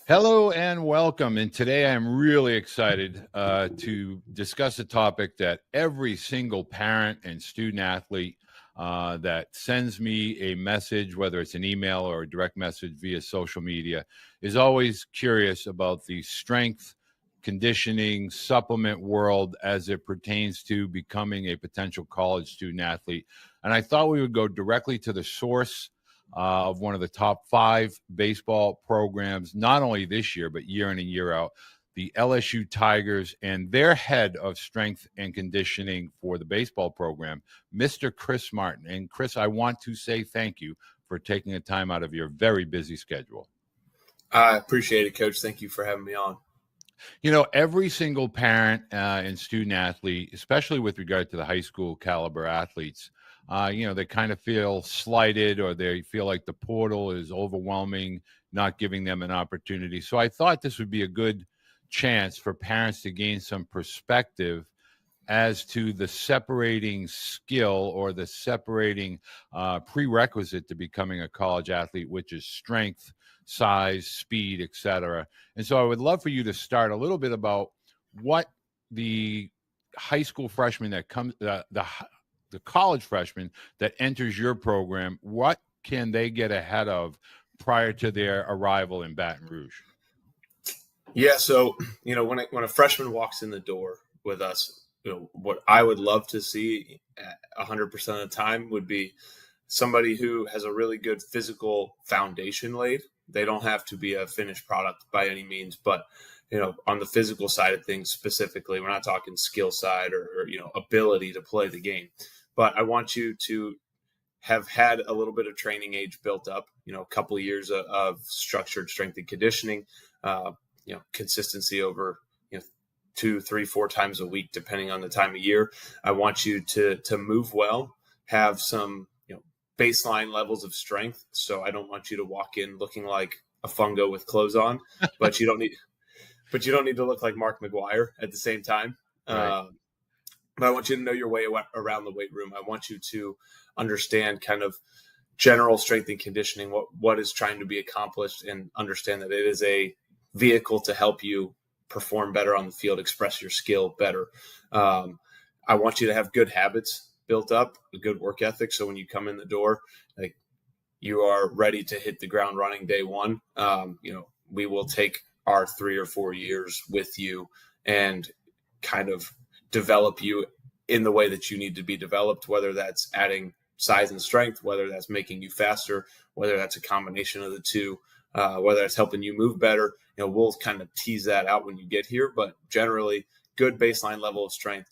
Hello and welcome. And today I'm really excited to discuss a topic that every single parent and student athlete that sends me a message, whether it's an email or a direct message via social media, is always curious about the strength, conditioning, supplement world as it pertains to becoming a potential college student athlete. And I thought we would go directly to the source of one of the top 5 baseball programs, not only this year, but year in and year out, the LSU Tigers, and their head of strength and conditioning for the baseball program, Mr. Chris Martin. And Chris, I want to say thank you for taking the time out of your very busy schedule. I appreciate it, Coach. Thank you for having me on. You know, every single parent and student athlete, especially with regard to the high school caliber athletes, they kind of feel slighted, or they feel like the portal is overwhelming, not giving them an opportunity. So I thought this would be a good chance for parents to gain some perspective as to the separating skill or the separating prerequisite to becoming a college athlete, which is strength, size, speed, etc. And so I would love for you to start a little bit about what the high school freshman that comes, the college freshman that enters your program, what can they get ahead of prior to their arrival in Baton Rouge? Yeah, so when a freshman walks in the door with us, what I would love to see 100% of the time would be somebody who has a really good physical foundation laid. They don't have to be a finished product by any means, but on the physical side of things specifically, we're not talking skill side or ability to play the game. But I want you to have had a little bit of training age built up, a couple of years of structured strength and conditioning, consistency over 2, 3, 4 times a week, depending on the time of year. I want you to move well, have some baseline levels of strength. So I don't want you to walk in looking like a fungo with clothes on, but you don't need to look like Mark McGuire at the same time. Right. But I want you to know your way around the weight room. I want you to understand kind of general strength and conditioning, what is trying to be accomplished, and understand that it is a vehicle to help you perform better on the field, express your skill better. I want you to have good habits built up, a good work ethic. So when you come in the door, like, you are ready to hit the ground running day one. We will take our 3 or 4 years with you and kind of develop you in the way that you need to be developed, whether that's adding size and strength, whether that's making you faster, whether that's a combination of the two, whether it's helping you move better. We'll kind of tease that out when you get here, but generally good baseline level of strength,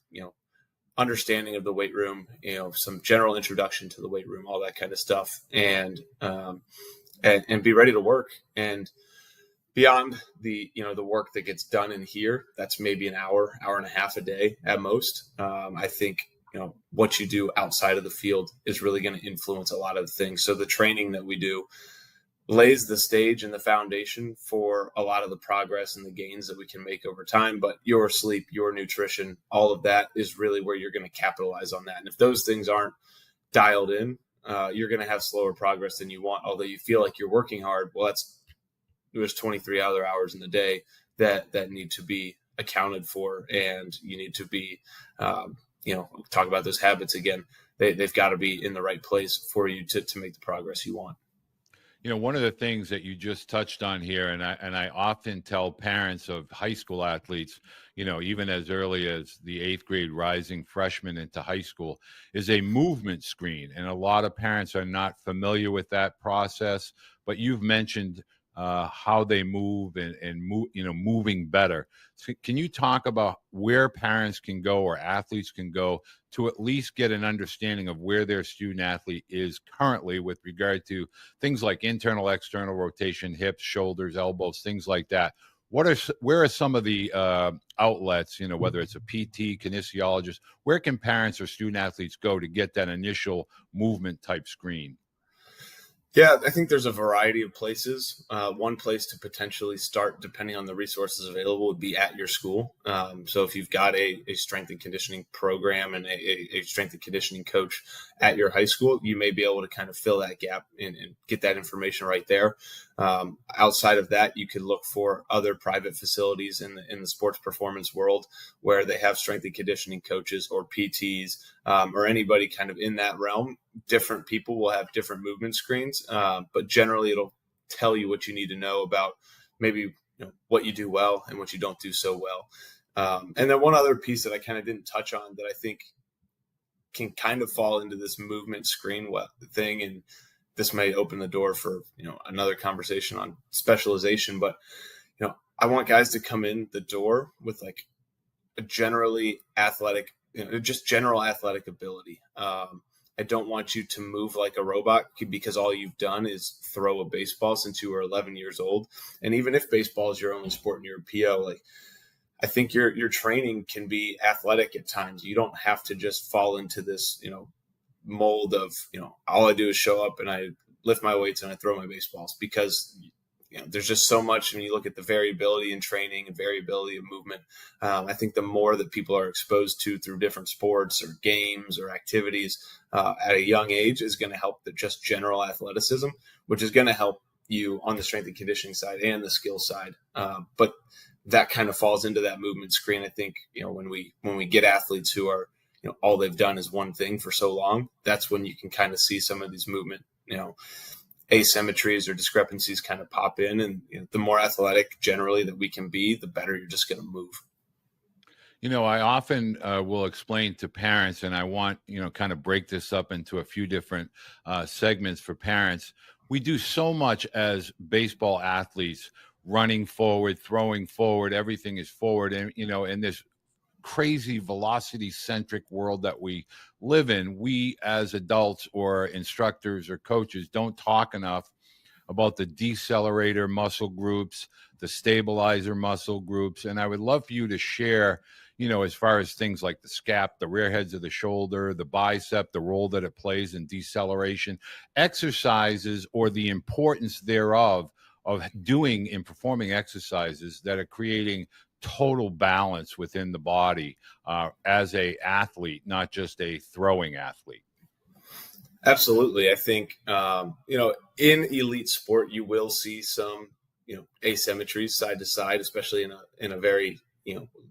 understanding of the weight room, some general introduction to the weight room, all that kind of stuff, and be ready to work. And beyond the work that gets done in here, that's maybe an hour and a half a day at most. I think what you do outside of the field is really going to influence a lot of things. So the training that we do lays the stage and the foundation for a lot of the progress and the gains that we can make over time. But your sleep, your nutrition, all of that is really where you're going to capitalize on that. And if those things aren't dialed in, you're going to have slower progress than you want. Although you feel like you're working hard, well, there's 23 other hours in the day that need to be accounted for, and you need to be, talk about those habits again. They've got to be in the right place for you to make the progress you want. One of the things that you just touched on here, and I often tell parents of high school athletes, even as early as the 8th grade rising freshman into high school, is a movement screen. And a lot of parents are not familiar with that process, but you've mentioned how they move and move, moving better. So can you talk about where parents can go or athletes can go to at least get an understanding of where their student athlete is currently with regard to things like internal, external rotation, hips, shoulders, elbows, things like that? Where are some of the outlets, whether it's a PT, kinesiologist, where can parents or student athletes go to get that initial movement type screen? Yeah, I think there's a variety of places. One place to potentially start, depending on the resources available, would be at your school. So if you've got a strength and conditioning program and a strength and conditioning coach at your high school, you may be able to kind of fill that gap and get that information right there. Outside of that, you could look for other private facilities in the sports performance world where they have strength and conditioning coaches or PTs, or anybody kind of in that realm. Different people will have different movement screens, but generally it'll tell you what you need to know about maybe what you do well and what you don't do so well. And then one other piece that I kind of didn't touch on that I think can kind of fall into this movement screen thing, and this may open the door for another conversation on specialization, but I want guys to come in the door with like a generally athletic, just general athletic ability. I don't want you to move like a robot because all you've done is throw a baseball since you were 11 years old. And even if baseball is your only sport and you're a PO, like I think your training can be athletic at times. You don't have to just fall into this, mold of, all I do is show up and I lift my weights and I throw my baseballs, because there's just so much when you look at the variability in training and variability of movement. I think the more that people are exposed to through different sports or games or activities at a young age is going to help the just general athleticism, which is going to help you on the strength and conditioning side and the skill side. But that kind of falls into that movement screen. I think, when we get athletes who are, all they've done is one thing for so long, that's when you can kind of see some of these movement, asymmetries or discrepancies kind of pop in. And the more athletic generally that we can be, the better you're just going to move. I often will explain to parents, and I want, kind of break this up into a few different segments for parents. We do so much as baseball athletes, running forward, throwing forward, everything is forward. And, in this crazy velocity-centric world that we live in, we as adults or instructors or coaches don't talk enough about the decelerator muscle groups, the stabilizer muscle groups. And I would love for you to share, as far as things like the scap, the rear heads of the shoulder, the bicep, the role that it plays in deceleration, exercises or the importance thereof of doing and performing exercises that are creating total balance within the body as a athlete, not just a throwing athlete. Absolutely. I think, in elite sport, you will see some, asymmetries side to side, especially in a very,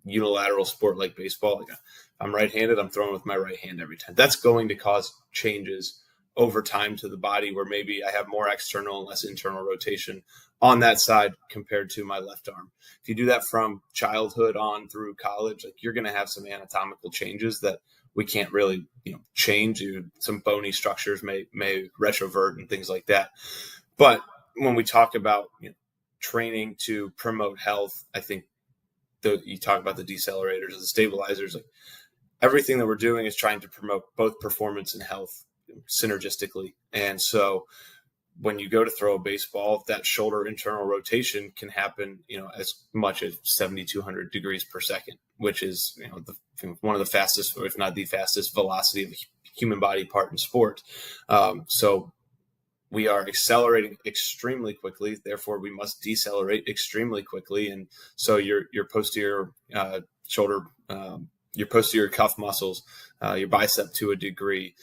unilateral sport like baseball. Like, if I'm right-handed, I'm throwing with my right hand every time. That's going to cause changes over time to the body, where maybe I have more external and less internal rotation on that side compared to my left arm. If you do that from childhood on through college, like, you're going to have some anatomical changes that we can't really, change. Some bony structures may retrovert and things like that. But when we talk about training to promote health, I think you talk about the decelerators and the stabilizers. Like, everything that we're doing is trying to promote both performance and health synergistically. And so when you go to throw a baseball, that shoulder internal rotation can happen, as much as 7,200 degrees per second, which is, one of the fastest, or if not the fastest velocity of a human body part in sport. So we are accelerating extremely quickly. Therefore, we must decelerate extremely quickly. And so your posterior shoulder, your posterior cuff muscles, your bicep to a degree,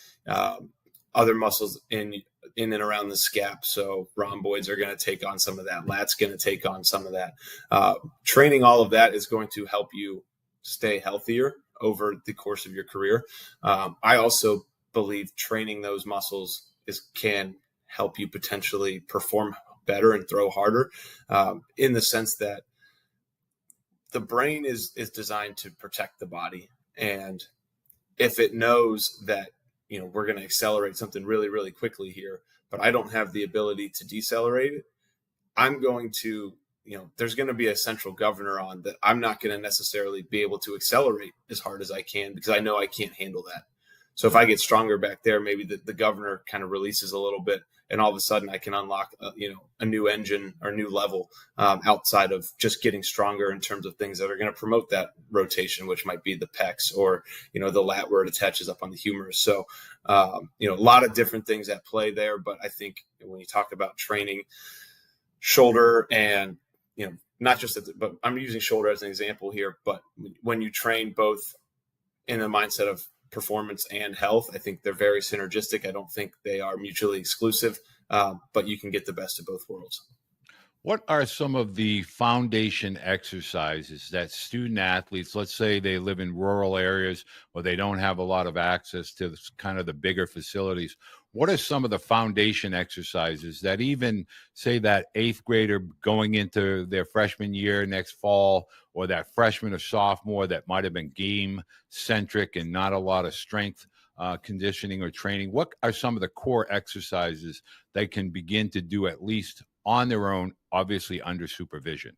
other muscles in and around the scap. So rhomboids are going to take on some of that. Lat's going to take on some of that. Training all of that is going to help you stay healthier over the course of your career. I also believe training those muscles can help you potentially perform better and throw harder, in the sense that the brain is designed to protect the body. And if it knows that, we're going to accelerate something really, really quickly here, but I don't have the ability to decelerate it, I'm going to, there's going to be a central governor on that. I'm not going to necessarily be able to accelerate as hard as I can because I know I can't handle that. So if I get stronger back there, maybe the governor kind of releases a little bit, and all of a sudden I can unlock, a new engine or new level outside of just getting stronger in terms of things that are going to promote that rotation, which might be the pecs or, the lat where it attaches up on the humerus. So, a lot of different things at play there. But I think when you talk about training shoulder and, not just but I'm using shoulder as an example here, but when you train both in the mindset of performance and health, I think they're very synergistic. I don't think they are mutually exclusive, but you can get the best of both worlds. What are some of the foundation exercises that student athletes, let's say they live in rural areas or they don't have a lot of access to kind of the bigger facilities? What are some of the foundation exercises that even say that eighth grader going into their freshman year next fall, or that freshman or sophomore that might have been game centric and not a lot of strength conditioning or training? What are some of the core exercises they can begin to do at least on their own, obviously under supervision?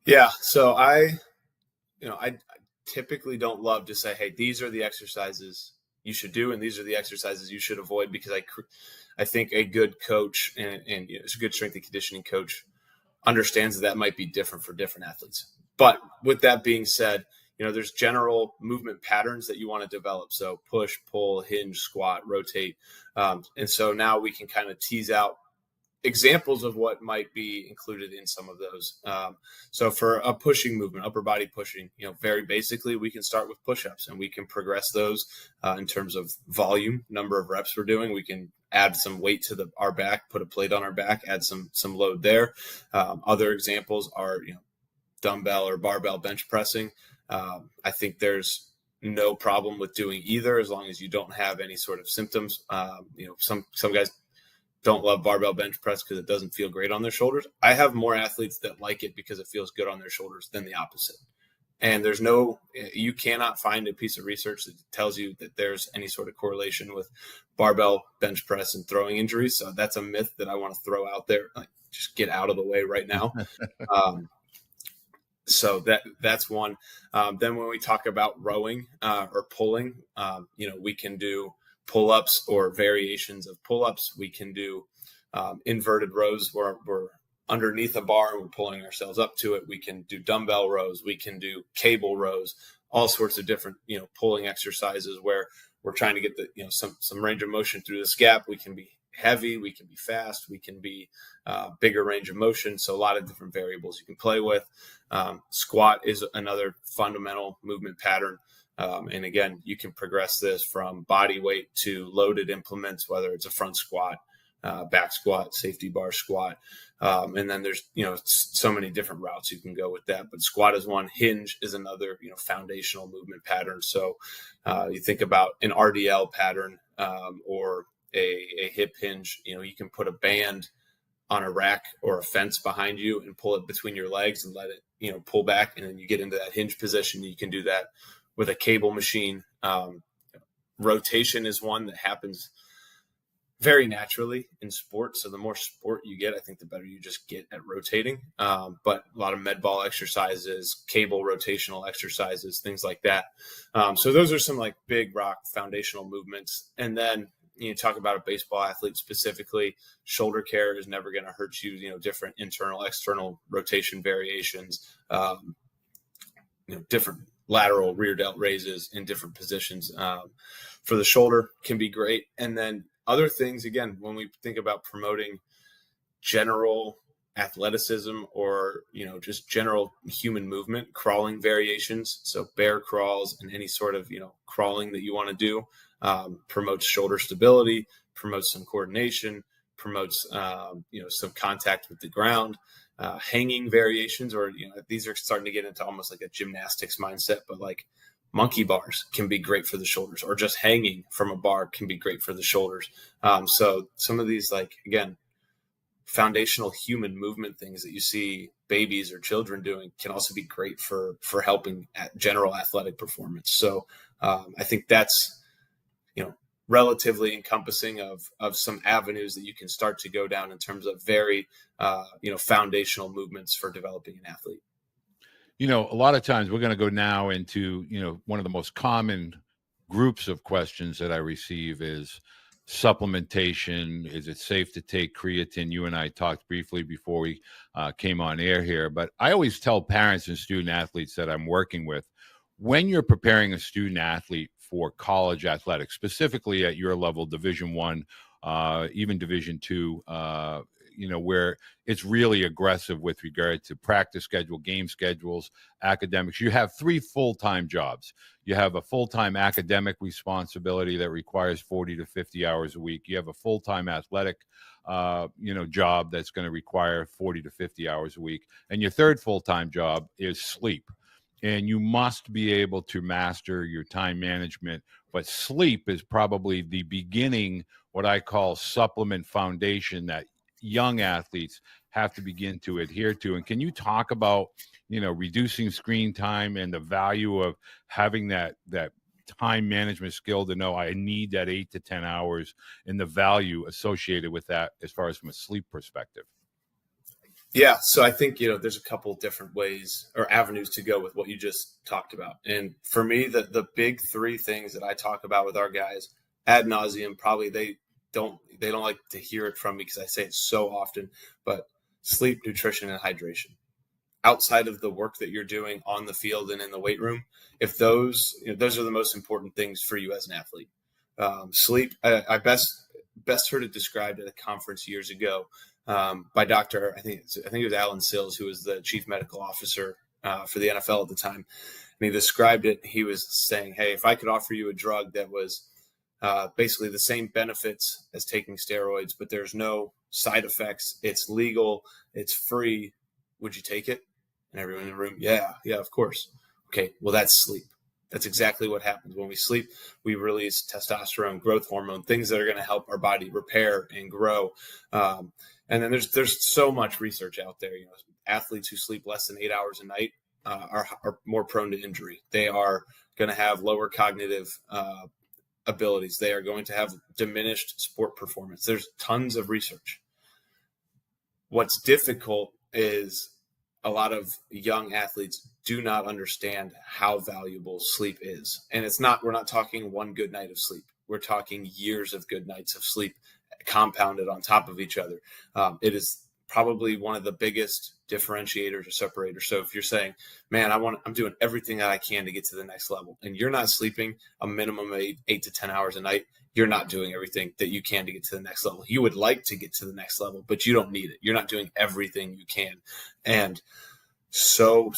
Yeah. So I typically don't love to say, hey, these are the exercises you should do, and these are the exercises you should avoid, because I think a good coach and a good strength and conditioning coach understands that might be different for different athletes. But with that being said, there's general movement patterns that you want to develop. So push, pull, hinge, squat, rotate. And so now we can kind of tease out examples of what might be included in some of those. So for a pushing movement, upper body pushing, very basically, we can start with push-ups, and we can progress those in terms of volume, number of reps we're doing. We can add some weight to our back, put a plate on our back, add some load there. Other examples are, dumbbell or barbell bench pressing. I think there's no problem with doing either, as long as you don't have any sort of symptoms. Some guys don't love barbell bench press because it doesn't feel great on their shoulders. I have more athletes that like it because it feels good on their shoulders than the opposite. And you cannot find a piece of research that tells you that there's any sort of correlation with barbell bench press and throwing injuries. So that's a myth that I want to throw out there. Like, just get out of the way right now. So that's one. Then when we talk about rowing or pulling, we can do pull-ups or variations of pull-ups. We can do inverted rows where we're underneath a bar and we're pulling ourselves up to it. We can do dumbbell rows. We can do cable rows, all sorts of different, pulling exercises where we're trying to get some range of motion through the scap. We can be heavy, we can be fast, we can be bigger range of motion. So a lot of different variables you can play with. Squat is another fundamental movement pattern. And again, you can progress this from body weight to loaded implements, whether it's a front squat, back squat, safety bar squat. And then there's, so many different routes you can go with that. But squat is one. Hinge is another, foundational movement pattern. So you think about an RDL pattern or a hip hinge. You can put a band on a rack or a fence behind you and pull it between your legs and let it, pull back. And then you get into that hinge position. You can do that with a cable machine. Rotation is one that happens very naturally in sport. So the more sport you get, I think the better you just get at rotating. But a lot of med ball exercises, cable rotational exercises, things like that. So those are some like big rock foundational movements. And then you talk about a baseball athlete specifically, shoulder care is never going to hurt you, different internal, external rotation variations, different lateral rear delt raises in different positions for the shoulder can be great. And then other things, again, when we think about promoting general athleticism or, just general human movement, crawling variations. So bear crawls and any sort of, crawling that you want to do promotes shoulder stability, promotes some coordination, promotes, some contact with the ground. Hanging variations, or these are starting to get into almost like a gymnastics mindset, but like monkey bars can be great for the shoulders, or just hanging from a bar can be great for the shoulders. So some of these, like, again, foundational human movement things that you see babies or children doing can also be great for helping at general athletic performance. So I think that's relatively encompassing of some avenues that you can start to go down in terms of very, foundational movements for developing an athlete. A lot of times we're going to go now into, one of the most common groups of questions that I receive is supplementation. Is it safe to take creatine? You and I talked briefly before we came on air here, but I always tell parents and student athletes that I'm working with, when you're preparing a student athlete for college athletics, specifically at your level, Division I, even Division II, where it's really aggressive with regard to practice schedule, game schedules, academics. You have 3 full-time jobs. You have a full-time academic responsibility that requires 40 to 50 hours a week. You have a full-time athletic job that's going to require 40 to 50 hours a week. And your third full-time job is sleep. And you must be able to master your time management. But sleep is probably the beginning, what I call supplement foundation that young athletes have to begin to adhere to. And can you talk about, reducing screen time and the value of having that time management skill to know I need that 8 to 10 hours and the value associated with that as far as from a sleep perspective? Yeah. So I think, there's a couple different ways or avenues to go with what you just talked about. And for me, the big three things that I talk about with our guys ad nauseum, probably they don't like to hear it from me because I say it so often, but sleep, nutrition, and hydration. Outside of the work that you're doing on the field and in the weight room, if those are the most important things for you as an athlete. Sleep, I best heard it described at a conference years ago by Dr. I think it was Alan Sills, who was the chief medical officer for the NFL at the time. And he described it. He was saying, hey, if I could offer you a drug that was basically the same benefits as taking steroids, but there's no side effects, it's legal, it's free, would you take it? And everyone in the room, yeah, of course. Okay, well, that's sleep. That's exactly what happens. When we sleep, we release testosterone, growth hormone, things that are going to help our body repair and grow. And then there's so much research out there. Athletes who sleep less than 8 hours a night are more prone to injury. They are going to have lower cognitive abilities. They are going to have diminished sport performance. There's tons of research. What's difficult is a lot of young athletes do not understand how valuable sleep is. And we're not talking one good night of sleep. We're talking years of good nights of sleep compounded on top of each other. It is probably one of the biggest differentiators or separators. So if you're saying, man, I'm doing everything that I can to get to the next level, and you're not sleeping a minimum of 8 to 10 hours a night, you're not doing everything that you can to get to the next level. You would like to get to the next level, but you don't need it. You're not doing everything you can. And so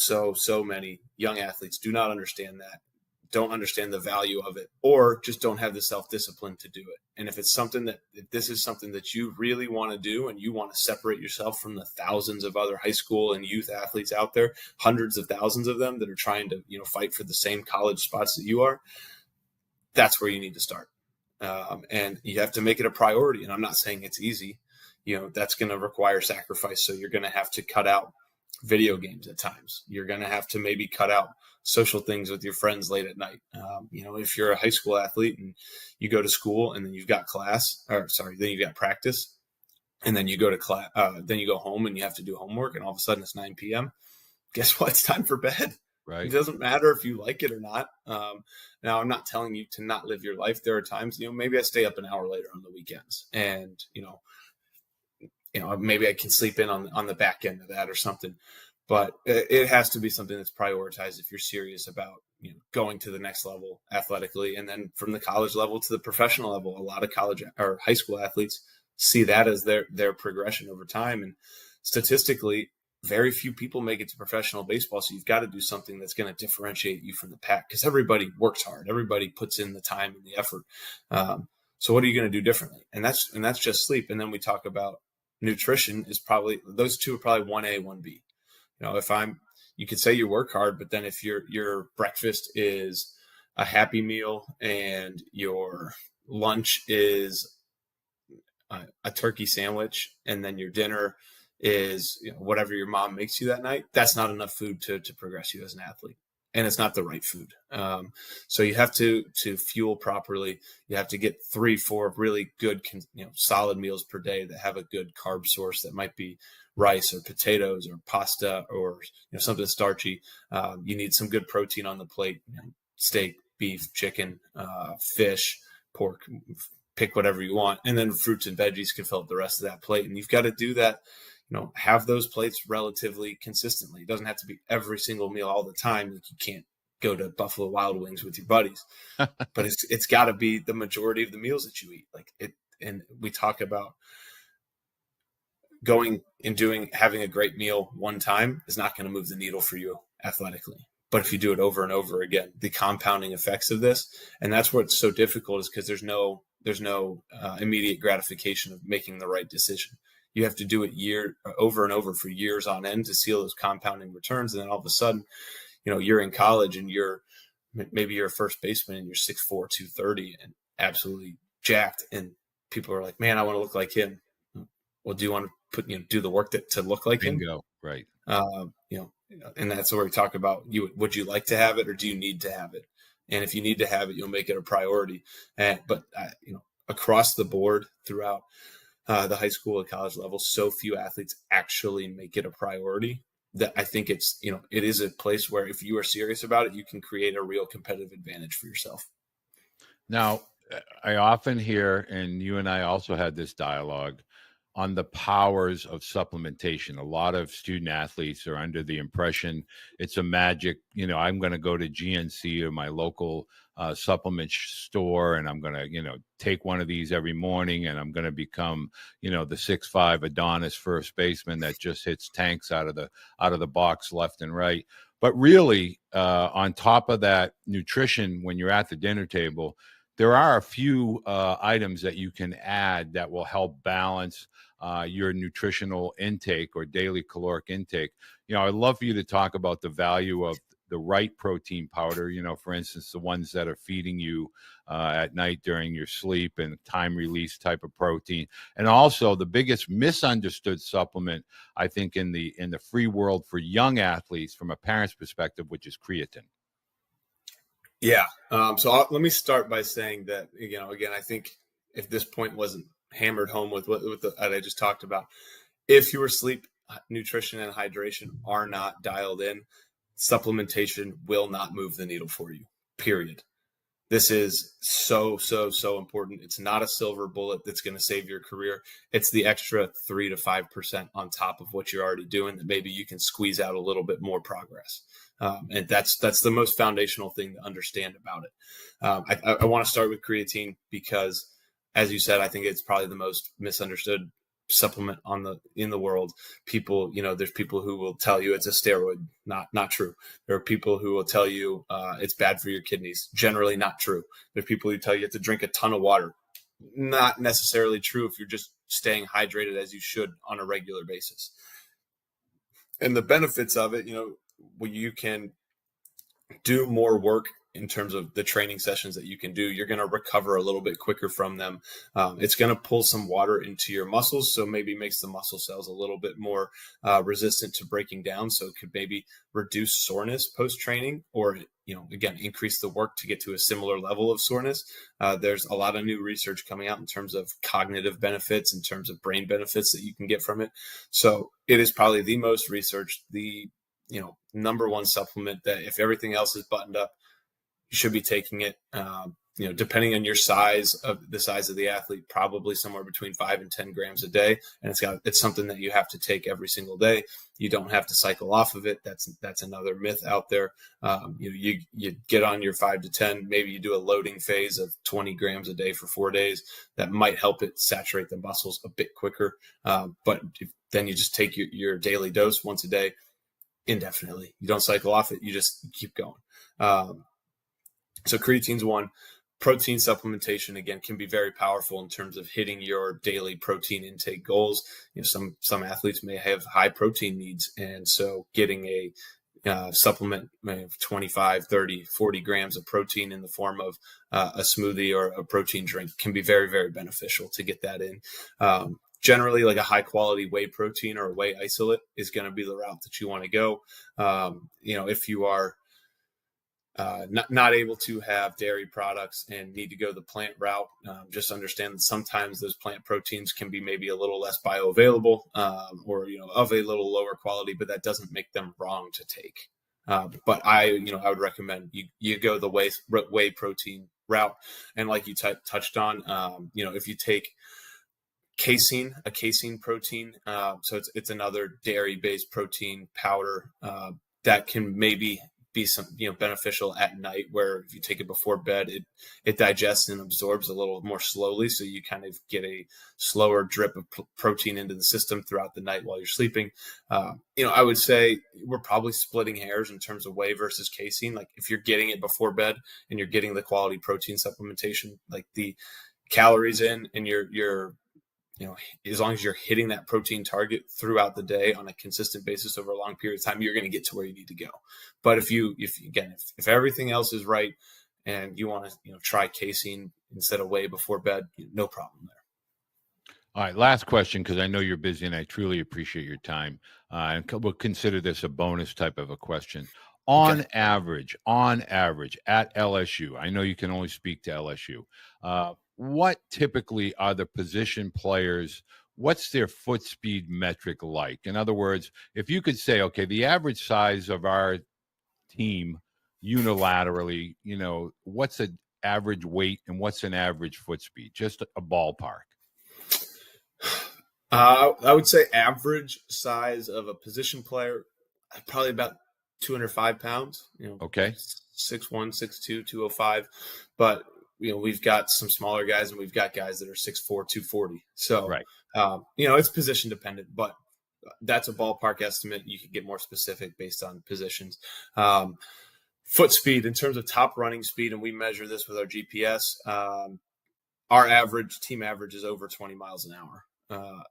many young athletes do not understand that, don't understand the value of it, or just don't have the self-discipline to do it. And if this is something that you really want to do and you want to separate yourself from the thousands of other high school and youth athletes out there, hundreds of thousands of them that are trying to, fight for the same college spots that you are, that's where you need to start. And you have to make it a priority. And I'm not saying it's easy. That's going to require sacrifice. So you're going to have to cut out video games at times. You're going to have to maybe cut out social things with your friends late at night. If you're a high school athlete and you go to school and then you've got then you've got practice, and then you go to class, then you go home and you have to do homework, and all of a sudden it's 9 p.m. Guess what? It's time for bed. Right. It doesn't matter if you like it or not. Now, I'm not telling you to not live your life. There are times, maybe I stay up an hour later on the weekends, and maybe I can sleep in on the back end of that or something. But it has to be something that's prioritized if you're serious about going to the next level athletically, and then from the college level to the professional level. A lot of college or high school athletes see that as their progression over time, and statistically, very few people make it to professional baseball. So you've got to do something that's going to differentiate you from the pack, because everybody works hard, everybody puts in the time and the effort. So what are you going to do differently? And that's just sleep. And then we talk about nutrition. Those two are probably 1A, 1B. You could say you work hard, but then if your breakfast is a Happy Meal and your lunch is a turkey sandwich, and then your dinner is whatever your mom makes you that night, that's not enough food to progress you as an athlete. And it's not the right food. So you have to fuel properly. You have to get 3-4 really good, solid meals per day that have a good carb source. That might be rice or potatoes or pasta or something starchy. You need some good protein on the plate: steak, beef, chicken, fish, pork. Pick whatever you want, and then fruits and veggies can fill up the rest of that plate. And you've got to do that. Have those plates relatively consistently. It doesn't have to be every single meal all the time. Like, you can't go to Buffalo Wild Wings with your buddies, but it's got to be the majority of the meals that you eat. And we talk about having a great meal one time is not going to move the needle for you athletically. But if you do it over and over again, the compounding effects of this, and that's what's so difficult, is because there's no there's no immediate gratification of making the right decision. You have to do it over and over for years on end to see those compounding returns. And then all of a sudden, you're in college and maybe you're a first baseman and you're 6'4", 230 and absolutely jacked. And people are like, man, I want to look like him. Well, do you want to do the work to look like him? Bingo. Right. And that's where we talk about would you like to have it or do you need to have it? And if you need to have it, you'll make it a priority. But across the board throughout the high school and college level, so few athletes actually make it a priority that I think it is a place where if you are serious about it, you can create a real competitive advantage for yourself. Now, I often hear, and you and I also had this dialogue on the powers of supplementation. A lot of student athletes are under the impression it's a magic, I'm going to go to GNC or my local supplement store, and I'm going to, take one of these every morning, and I'm going to become, the 6'5" Adonis first baseman that just hits tanks out of the box left and right. But really, on top of that nutrition, when you're at the dinner table, there are a few items that you can add that will help balance your nutritional intake or daily caloric intake. I'd love for you to talk about the value of the right protein powder, for instance, the ones that are feeding you at night during your sleep and time release type of protein. And also the biggest misunderstood supplement, I think, in the free world for young athletes from a parent's perspective, which is creatine. Yeah. So let me start by saying that, again, I think if this point wasn't hammered home with what I just talked about, if your sleep, nutrition, and hydration are not dialed in, supplementation will not move the needle for you, period. This is so important. It's not a silver bullet that's going to save your career. It's the extra 3 to 5% on top of what you're already doing that maybe you can squeeze out a little bit more progress. And that's the most foundational thing to understand about it. I want to start with creatine because, as you said, I think it's probably the most misunderstood supplement in the world. People, there's people who will tell you it's a steroid. Not true. There are people who will tell you it's bad for your kidneys. Generally not true. There's people who tell you to drink a ton of water. Not necessarily true if you're just staying hydrated as you should on a regular basis. And the benefits of it, you can do more work in terms of the training sessions that you can do. You're going to recover a little bit quicker from them. It's going to pull some water into your muscles, so maybe makes the muscle cells a little bit more resistant to breaking down. So it could maybe reduce soreness post-training, or again, increase the work to get to a similar level of soreness. There's a lot of new research coming out in terms of cognitive benefits, in terms of brain benefits that you can get from it. So it is probably the most researched, the number one supplement that if everything else is buttoned up, you should be taking it. Depending on the size of the athlete, probably somewhere between 5 and 10 grams a day. And it's something that you have to take every single day. You don't have to cycle off of it. That's another myth out there. You get on your 5 to 10, maybe you do a loading phase of 20 grams a day for 4 days. That might help it saturate the muscles a bit quicker. But then you just take your daily dose once a day indefinitely. You don't cycle off it. You just keep going. So creatine's one. Protein supplementation, again, can be very powerful in terms of hitting your daily protein intake goals. Some athletes may have high protein needs, and so getting a supplement of 25, 30, 40 grams of protein in the form of a smoothie or a protein drink can be very, very beneficial to get that in. Generally, like a high quality whey protein or a whey isolate is going to be the route that you want to go. If you are not able to have dairy products and need to go the plant route, just understand that sometimes those plant proteins can be maybe a little less bioavailable or of a little lower quality, but that doesn't make them wrong to take. But I would recommend you go the whey protein route. And like you touched on, if you take a casein protein, so it's another dairy-based protein powder that can maybe be some beneficial at night, where if you take it before bed, it digests and absorbs a little more slowly, so you kind of get a slower drip of protein into the system throughout the night while you're sleeping. I would say we're probably splitting hairs in terms of whey versus casein. Like if you're getting it before bed and you're getting the quality protein supplementation, like the calories in, and you're as long as you're hitting that protein target throughout the day on a consistent basis over a long period of time, you're going to get to where you need to go. But if everything else is right and you want to, try casein instead of whey before bed, no problem there. All right, last question, because I know you're busy and I truly appreciate your time. And we'll consider this a bonus type of a question. On average, at LSU, I know you can only speak to LSU. What typically are the position players? What's their foot speed metric like? In other words, if you could say, okay, the average size of our team unilaterally, what's an average weight and what's an average foot speed? Just a ballpark. I would say average size of a position player, probably about 205 pounds. Okay. 6'1", 6'2", 205. But we've got some smaller guys, and we've got guys that are 6'4", 240. So, right. It's position dependent, but that's a ballpark estimate. You can get more specific based on positions. Foot speed, in terms of top running speed, and we measure this with our GPS, our team average is over 20 miles an hour.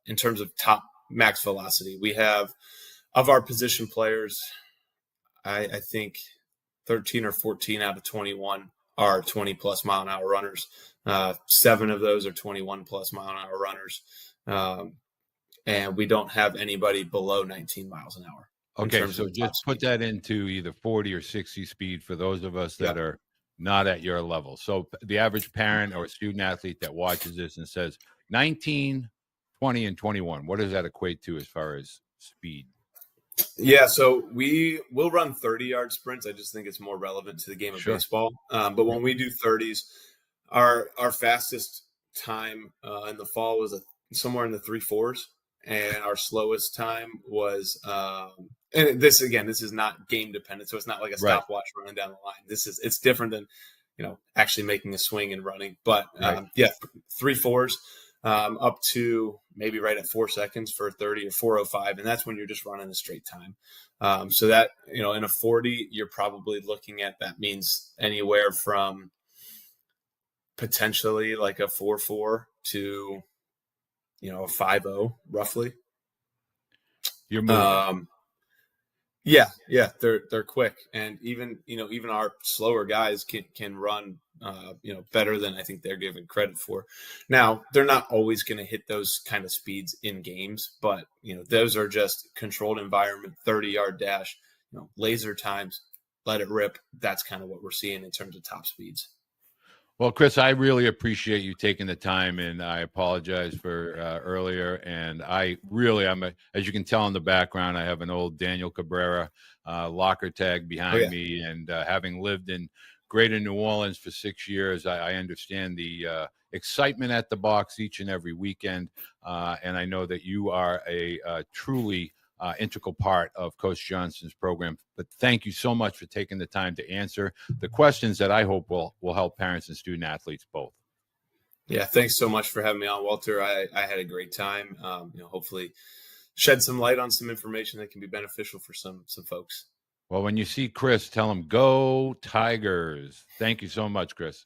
In terms of top max velocity, we have, of our position players, I think 13 or 14 out of 21 are 20 plus mile an hour runners. 7 of those are 21 plus mile an hour runners. And we don't have anybody below 19 miles an hour. Okay, so just put that into either 40 or 60 speed for those of us that are not at your level. So the average parent or student athlete that watches this and says 19, 20, and 21, what does that equate to as far as speed? Yeah, so we will run 30-yard sprints. I just think it's more relevant to the game of baseball. But when we do 30s, our fastest time in the fall was somewhere in the 3.4s, and our slowest time was and this is not game dependent, so it's not like a stopwatch running down the line. It's different than actually making a swing and running. But 3.4s. Up to maybe right at 4 seconds for 30 or 4:05, and that's when you're just running a straight time. So that in a 40, you're probably looking at, that means anywhere from potentially like a 4.4 to a 5.0 roughly. You're moving. Yeah, they're quick, and even our slower guys can run better than I think they're given credit for. Now, they're not always going to hit those kind of speeds in games, but those are just controlled environment, 30-yard dash, laser times, let it rip. That's kind of what we're seeing in terms of top speeds. Well, Chris, I really appreciate you taking the time, and I apologize for earlier. And as you can tell in the background, I have an old Daniel Cabrera locker tag behind me. And having lived in Greater New Orleans for 6 years, I understand the excitement at the box each and every weekend. And I know that you are a truly integral part of Coach Johnson's program. But thank you so much for taking the time to answer the questions that I hope will help parents and student athletes both. Yeah, thanks so much for having me on, Walter. I had a great time. Hopefully shed some light on some information that can be beneficial for some folks. Well, when you see Chris, tell him, go Tigers. Thank you so much, Chris.